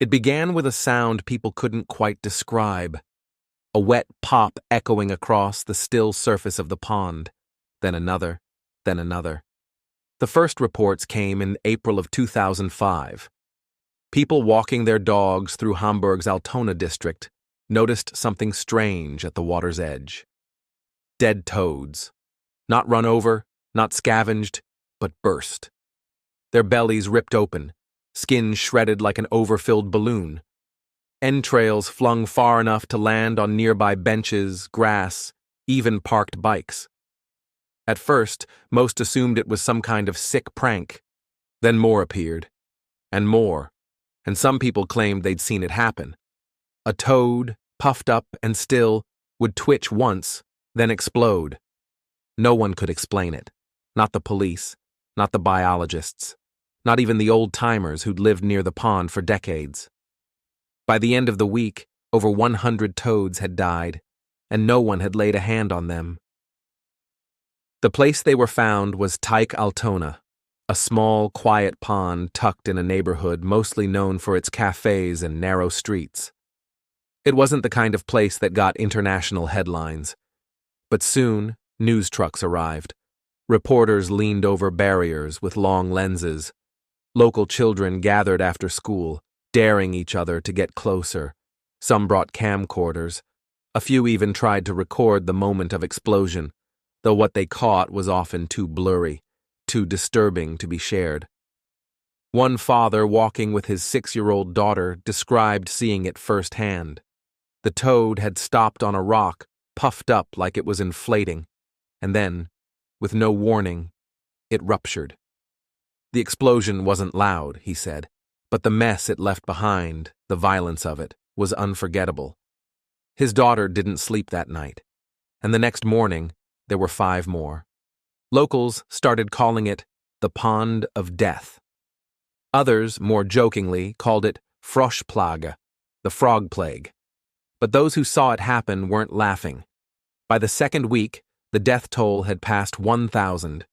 It began with a sound people couldn't quite describe, a wet pop echoing across the still surface of the pond, then another, then another. The first reports came in April of 2005. People walking their dogs through Hamburg's Altona district noticed something strange at the water's edge. Dead toads. Not run over, not scavenged, but burst. Their bellies ripped open, skin shredded like an overfilled balloon. Entrails flung far enough to land on nearby benches, grass, even parked bikes. At first, most assumed it was some kind of sick prank. Then more appeared. And more. And some people claimed they'd seen it happen. A toad, puffed up and still, would twitch once, then explode. No one could explain it. Not the police, not the biologists, not even the old-timers who'd lived near the pond for decades. By the end of the week, over 100 toads had died, and no one had laid a hand on them. The place they were found was Teich Altona, a small, quiet pond tucked in a neighborhood mostly known for its cafes and narrow streets. It wasn't the kind of place that got international headlines. But soon, news trucks arrived. Reporters leaned over barriers with long lenses. Local children gathered after school, daring each other to get closer. Some brought camcorders. A few even tried to record the moment of explosion, though what they caught was often too blurry, too disturbing to be shared. One father walking with his 6-year-old daughter described seeing it firsthand. The toad had stopped on a rock, puffed up like it was inflating, and then, with no warning, it ruptured. The explosion wasn't loud, he said, but the mess it left behind, the violence of it, was unforgettable. His daughter didn't sleep that night, and the next morning, there were 5 more. Locals started calling it the Pond of Death. Others, more jokingly, called it Froschplage, the frog plague. But those who saw it happen weren't laughing. By the second week, the death toll had passed 1,000.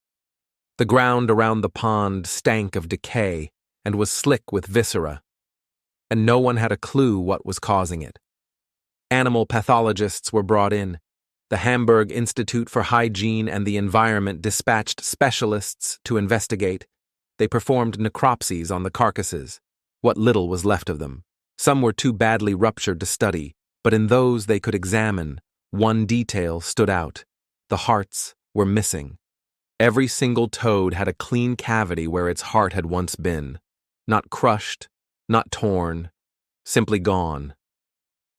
The ground around the pond stank of decay and was slick with viscera, and no one had a clue what was causing it. Animal pathologists were brought in. The Hamburg Institute for Hygiene and the Environment dispatched specialists to investigate. They performed necropsies on the carcasses, what little was left of them. Some were too badly ruptured to study, but in those they could examine, one detail stood out. The hearts were missing. Every single toad had a clean cavity where its heart had once been. Not crushed, not torn, simply gone.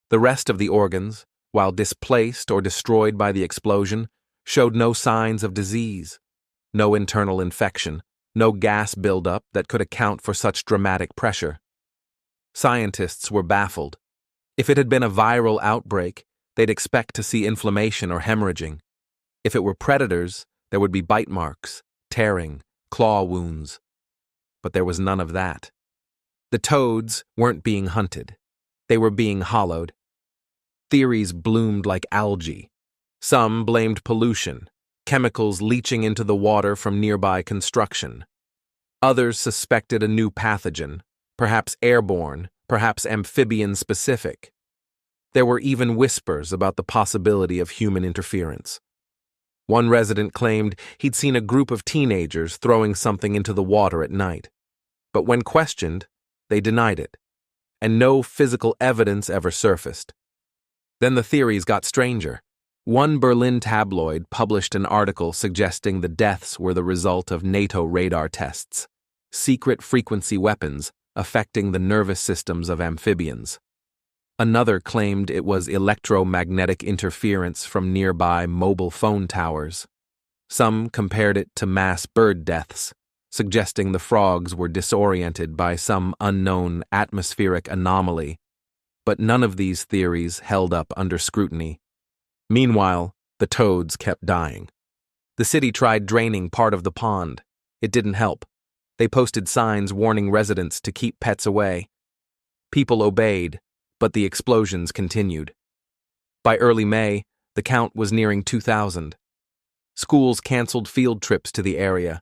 The rest of the organs, while displaced or destroyed by the explosion, showed no signs of disease, no internal infection, no gas buildup that could account for such dramatic pressure. Scientists were baffled. If it had been a viral outbreak, they'd expect to see inflammation or hemorrhaging. If it were predators, there would be bite marks, tearing, claw wounds. But there was none of that. The toads weren't being hunted. They were being hollowed. Theories bloomed like algae. Some blamed pollution, chemicals leaching into the water from nearby construction. Others suspected a new pathogen, perhaps airborne, perhaps amphibian-specific. There were even whispers about the possibility of human interference. One resident claimed he'd seen a group of teenagers throwing something into the water at night. But when questioned, they denied it, and no physical evidence ever surfaced. Then the theories got stranger. One Berlin tabloid published an article suggesting the deaths were the result of NATO radar tests, secret frequency weapons affecting the nervous systems of amphibians. Another claimed it was electromagnetic interference from nearby mobile phone towers. Some compared it to mass bird deaths, suggesting the frogs were disoriented by some unknown atmospheric anomaly. But none of these theories held up under scrutiny. Meanwhile, the toads kept dying. The city tried draining part of the pond. It didn't help. They posted signs warning residents to keep pets away. People obeyed, but the explosions continued. By early May, the count was nearing 2,000. Schools canceled field trips to the area.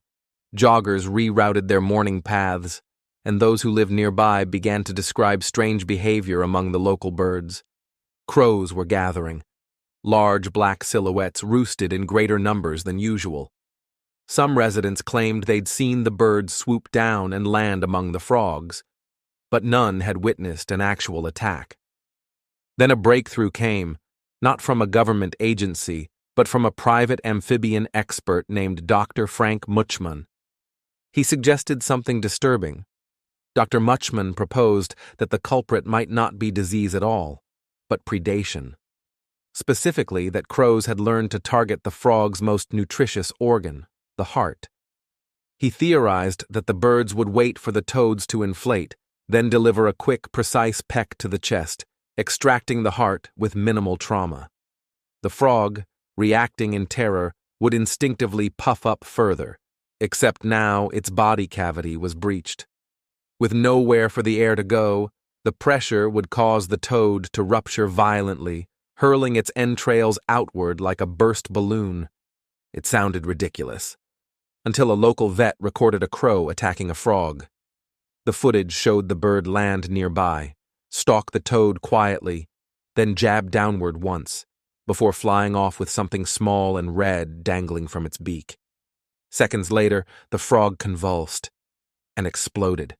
Joggers rerouted their morning paths, and those who lived nearby began to describe strange behavior among the local birds. Crows were gathering. Large black silhouettes roosted in greater numbers than usual. Some residents claimed they'd seen the birds swoop down and land among the frogs, but none had witnessed an actual attack. Then a breakthrough came, not from a government agency, but from a private amphibian expert named Dr. Frank Muchman. He suggested something disturbing. Dr. Muchman proposed that the culprit might not be disease at all, but predation. Specifically, that crows had learned to target the frog's most nutritious organ, the heart. He theorized that the birds would wait for the toads to inflate, then deliver a quick, precise peck to the chest, extracting the heart with minimal trauma. The frog, reacting in terror, would instinctively puff up further, except now its body cavity was breached. With nowhere for the air to go, the pressure would cause the toad to rupture violently, hurling its entrails outward like a burst balloon. It sounded ridiculous, until a local vet recorded a crow attacking a frog. The footage showed the bird land nearby, stalk the toad quietly, then jab downward once, before flying off with something small and red dangling from its beak. Seconds later, the frog convulsed and exploded.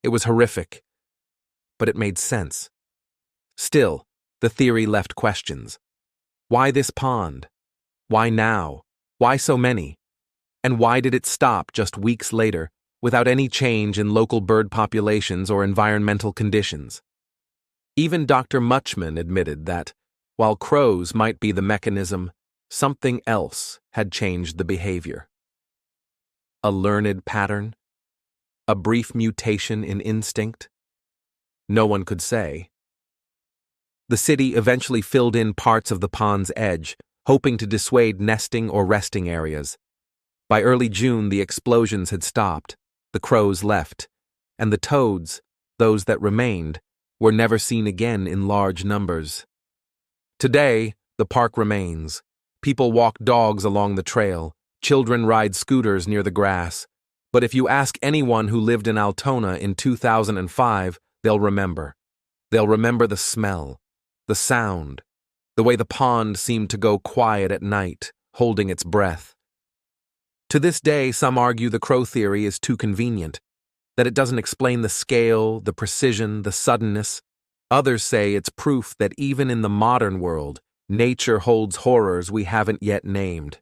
It was horrific, but it made sense. Still, the theory left questions. Why this pond? Why now? Why so many? And why did it stop just weeks later, without any change in local bird populations or environmental conditions? Even Dr. Muchman admitted that, while crows might be the mechanism, something else had changed the behavior. A learned pattern? A brief mutation in instinct? No one could say. The city eventually filled in parts of the pond's edge, hoping to dissuade nesting or resting areas. By early June, the explosions had stopped, the crows left, and the toads, those that remained, were never seen again in large numbers. Today, the park remains. People walk dogs along the trail, children ride scooters near the grass. But if you ask anyone who lived in Altona in 2005, they'll remember. They'll remember the smell, the sound, the way the pond seemed to go quiet at night, holding its breath. To this day, some argue the crow theory is too convenient, that it doesn't explain the scale, the precision, the suddenness. Others say it's proof that even in the modern world, nature holds horrors we haven't yet named.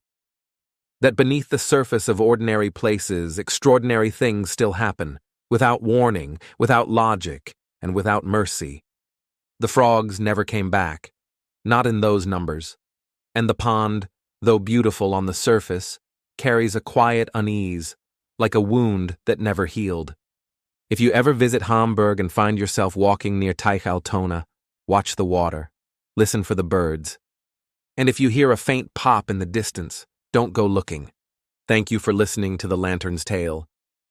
That beneath the surface of ordinary places, extraordinary things still happen, without warning, without logic, and without mercy. The frogs never came back, not in those numbers, and the pond, though beautiful on the surface, carries a quiet unease, like a wound that never healed. If you ever visit Hamburg and find yourself walking near Teich Altona, watch the water, listen for the birds. And if you hear a faint pop in the distance, don't go looking. Thank you for listening to The Lantern's Tale.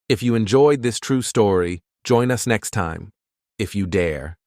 If you enjoyed this true story, join us next time, if you dare.